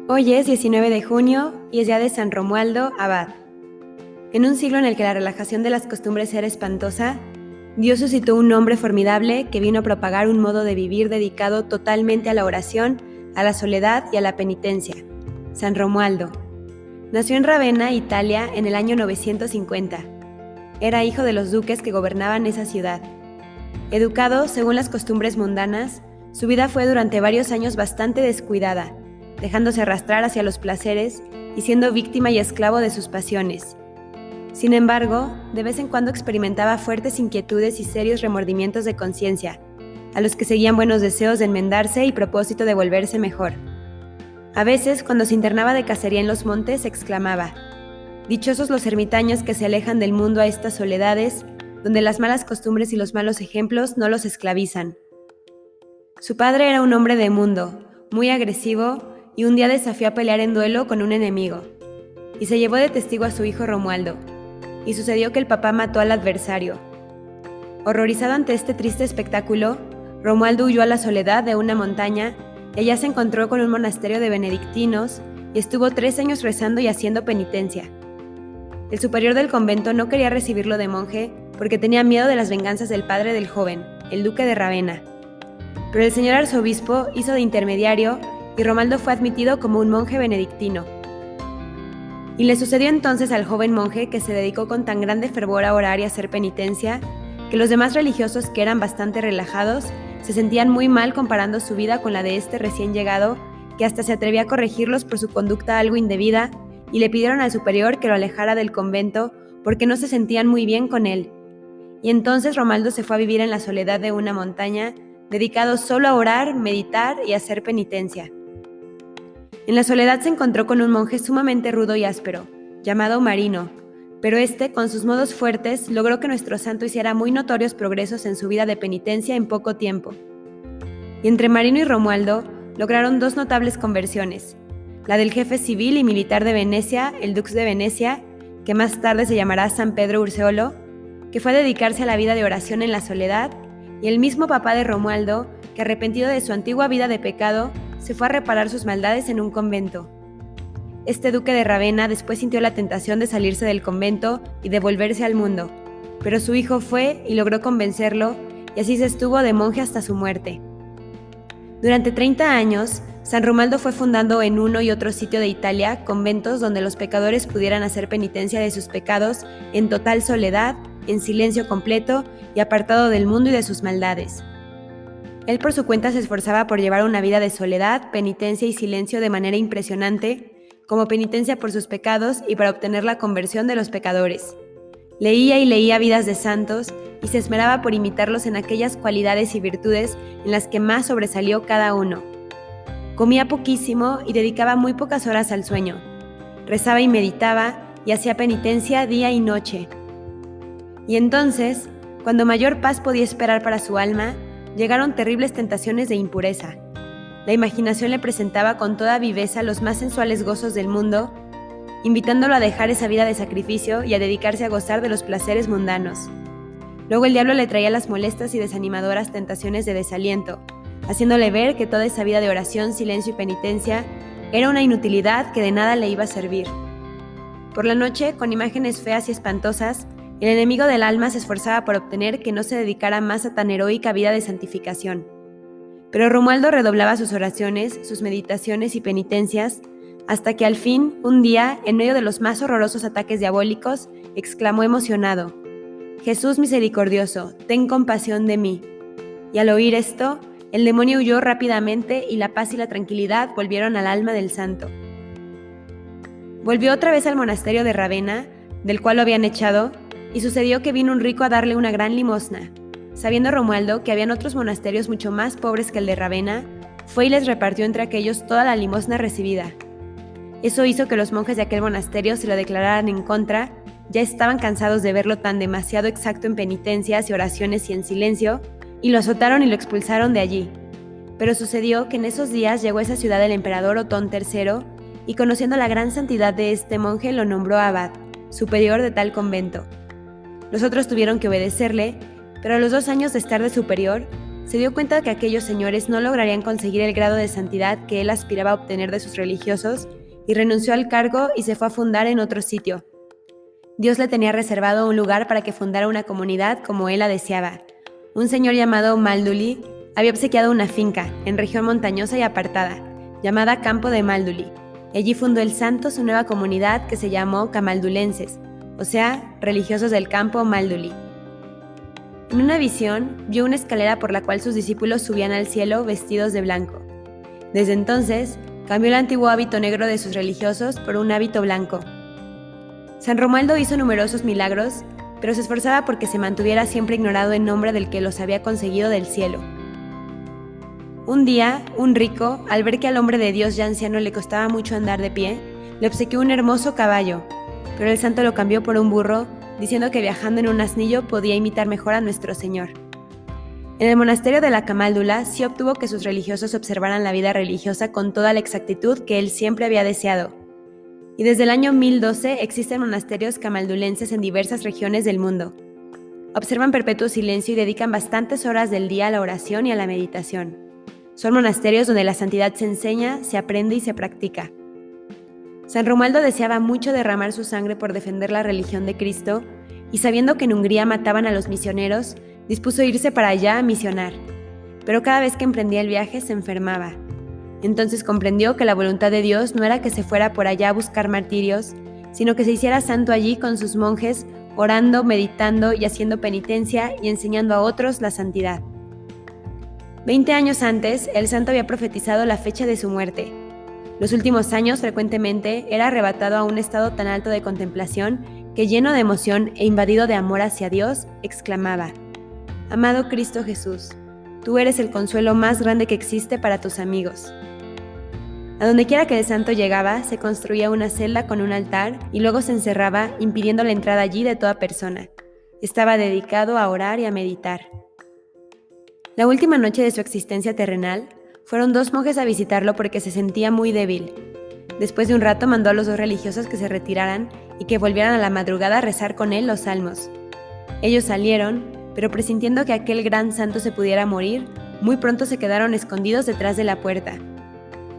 Hoy es 19 de junio y es día de San Romualdo Abad. En un siglo en el que la relajación de las costumbres era espantosa, Dios suscitó un hombre formidable que vino a propagar un modo de vivir dedicado totalmente a la oración, a la soledad y a la penitencia. San Romualdo. Nació en Ravenna, Italia, en el año 950. Era hijo de los duques que gobernaban esa ciudad. Educado según las costumbres mundanas, su vida fue durante varios años bastante descuidada, dejándose arrastrar hacia los placeres y siendo víctima y esclavo de sus pasiones. Sin embargo, de vez en cuando experimentaba fuertes inquietudes y serios remordimientos de conciencia, a los que seguían buenos deseos de enmendarse y propósito de volverse mejor. A veces, cuando se internaba de cacería en los montes, exclamaba: «Dichosos los ermitaños que se alejan del mundo a estas soledades, donde las malas costumbres y los malos ejemplos no los esclavizan». Su padre era un hombre de mundo, muy agresivo, y un día desafió a pelear en duelo con un enemigo, y se llevó de testigo a su hijo Romualdo, y sucedió que el papá mató al adversario. Horrorizado ante este triste espectáculo, Romualdo huyó a la soledad de una montaña y allá se encontró con un monasterio de benedictinos y estuvo 3 años rezando y haciendo penitencia. El superior del convento no quería recibirlo de monje porque tenía miedo de las venganzas del padre del joven, el duque de Ravenna. Pero el señor arzobispo hizo de intermediario y Romualdo fue admitido como un monje benedictino. Y le sucedió entonces al joven monje que se dedicó con tan grande fervor a orar y a hacer penitencia, que los demás religiosos, que eran bastante relajados, se sentían muy mal comparando su vida con la de este recién llegado, que hasta se atrevía a corregirlos por su conducta algo indebida, y le pidieron al superior que lo alejara del convento porque no se sentían muy bien con él. Y entonces Romualdo se fue a vivir en la soledad de una montaña, dedicado solo a orar, meditar y hacer penitencia. En la soledad se encontró con un monje sumamente rudo y áspero, llamado Marino, pero este, con sus modos fuertes, logró que nuestro santo hiciera muy notorios progresos en su vida de penitencia en poco tiempo. Y entre Marino y Romualdo lograron 2 notables conversiones, la del jefe civil y militar de Venecia, el dux de Venecia, que más tarde se llamará San Pedro Urseolo, que fue a dedicarse a la vida de oración en la soledad, y el mismo papá de Romualdo, que arrepentido de su antigua vida de pecado, se fue a reparar sus maldades en un convento. Este duque de Ravenna después sintió la tentación de salirse del convento y de volverse al mundo, pero su hijo fue y logró convencerlo, y así se estuvo de monje hasta su muerte. Durante 30 años, San Romualdo fue fundando en uno y otro sitio de Italia conventos donde los pecadores pudieran hacer penitencia de sus pecados en total soledad, en silencio completo y apartado del mundo y de sus maldades. Él por su cuenta se esforzaba por llevar una vida de soledad, penitencia y silencio de manera impresionante, como penitencia por sus pecados y para obtener la conversión de los pecadores. Leía y leía vidas de santos y se esmeraba por imitarlos en aquellas cualidades y virtudes en las que más sobresalió cada uno. Comía poquísimo y dedicaba muy pocas horas al sueño. Rezaba y meditaba y hacía penitencia día y noche. Y entonces, cuando mayor paz podía esperar para su alma, llegaron terribles tentaciones de impureza. La imaginación le presentaba con toda viveza los más sensuales gozos del mundo, invitándolo a dejar esa vida de sacrificio y a dedicarse a gozar de los placeres mundanos. Luego el diablo le traía las molestas y desanimadoras tentaciones de desaliento, haciéndole ver que toda esa vida de oración, silencio y penitencia era una inutilidad que de nada le iba a servir. Por la noche, con imágenes feas y espantosas, el enemigo del alma se esforzaba por obtener que no se dedicara más a tan heroica vida de santificación. Pero Romualdo redoblaba sus oraciones, sus meditaciones y penitencias, hasta que al fin, un día, en medio de los más horrorosos ataques diabólicos, exclamó emocionado: «Jesús misericordioso, ten compasión de mí». Y al oír esto, el demonio huyó rápidamente y la paz y la tranquilidad volvieron al alma del santo. Volvió otra vez al monasterio de Ravenna, del cual lo habían echado, y sucedió que vino un rico a darle una gran limosna. Sabiendo Romualdo que habían otros monasterios mucho más pobres que el de Ravenna, fue y les repartió entre aquellos toda la limosna recibida. Eso hizo que los monjes de aquel monasterio se lo declararan en contra, ya estaban cansados de verlo tan demasiado exacto en penitencias y oraciones y en silencio, y lo azotaron y lo expulsaron de allí. Pero sucedió que en esos días llegó a esa ciudad el emperador Otón III, y conociendo la gran santidad de este monje lo nombró abad, superior de tal convento. Los otros tuvieron que obedecerle, pero a los 2 años de estar de superior, se dio cuenta de que aquellos señores no lograrían conseguir el grado de santidad que él aspiraba a obtener de sus religiosos y renunció al cargo y se fue a fundar en otro sitio. Dios le tenía reservado un lugar para que fundara una comunidad como él la deseaba. Un señor llamado Malduli había obsequiado una finca en región montañosa y apartada, llamada Campo de Malduli. Allí fundó el santo su nueva comunidad que se llamó camaldulenses, o sea, religiosos del campo Malduli. En una visión, vio una escalera por la cual sus discípulos subían al cielo vestidos de blanco. Desde entonces, cambió el antiguo hábito negro de sus religiosos por un hábito blanco. San Romualdo hizo numerosos milagros, pero se esforzaba porque se mantuviera siempre ignorado en nombre del que los había conseguido del cielo. Un día, un rico, al ver que al hombre de Dios ya anciano le costaba mucho andar de pie, le obsequió un hermoso caballo, pero el santo lo cambió por un burro, diciendo que viajando en un asnillo podía imitar mejor a nuestro Señor. En el monasterio de la Camáldula sí obtuvo que sus religiosos observaran la vida religiosa con toda la exactitud que él siempre había deseado. Y desde el año 1012 existen monasterios camaldulenses en diversas regiones del mundo. Observan perpetuo silencio y dedican bastantes horas del día a la oración y a la meditación. Son monasterios donde la santidad se enseña, se aprende y se practica. San Romualdo deseaba mucho derramar su sangre por defender la religión de Cristo y sabiendo que en Hungría mataban a los misioneros, dispuso irse para allá a misionar. Pero cada vez que emprendía el viaje se enfermaba. Entonces comprendió que la voluntad de Dios no era que se fuera por allá a buscar martirios, sino que se hiciera santo allí con sus monjes, orando, meditando y haciendo penitencia y enseñando a otros la santidad. 20 años antes, el santo había profetizado la fecha de su muerte. Los últimos años, frecuentemente, era arrebatado a un estado tan alto de contemplación que, lleno de emoción e invadido de amor hacia Dios, exclamaba: «Amado Cristo Jesús, tú eres el consuelo más grande que existe para tus amigos». A donde quiera que el santo llegaba, se construía una celda con un altar y luego se encerraba, impidiendo la entrada allí de toda persona. Estaba dedicado a orar y a meditar. La última noche de su existencia terrenal, fueron 2 monjes a visitarlo porque se sentía muy débil. Después de un rato mandó a los 2 religiosos que se retiraran y que volvieran a la madrugada a rezar con él los salmos. Ellos salieron, pero presintiendo que aquel gran santo se pudiera morir, muy pronto se quedaron escondidos detrás de la puerta.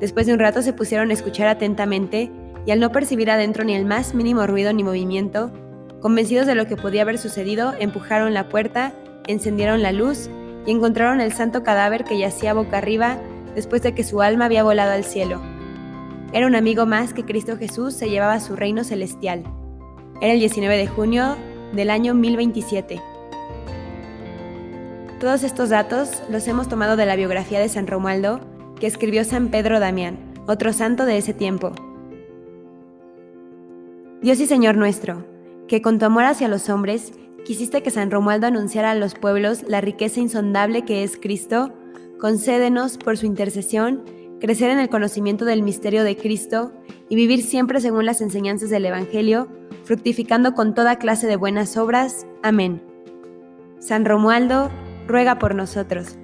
Después de un rato se pusieron a escuchar atentamente y al no percibir adentro ni el más mínimo ruido ni movimiento, convencidos de lo que podía haber sucedido, empujaron la puerta, encendieron la luz y encontraron el santo cadáver que yacía boca arriba después de que su alma había volado al cielo. Era un amigo más que Cristo Jesús se llevaba a su reino celestial. Era el 19 de junio del año 1027. Todos estos datos los hemos tomado de la biografía de San Romualdo que escribió San Pedro Damián, otro santo de ese tiempo. Dios y Señor nuestro, que con tu amor hacia los hombres quisiste que San Romualdo anunciara a los pueblos la riqueza insondable que es Cristo, concédenos, por su intercesión, crecer en el conocimiento del misterio de Cristo y vivir siempre según las enseñanzas del Evangelio, fructificando con toda clase de buenas obras. Amén. San Romualdo, ruega por nosotros.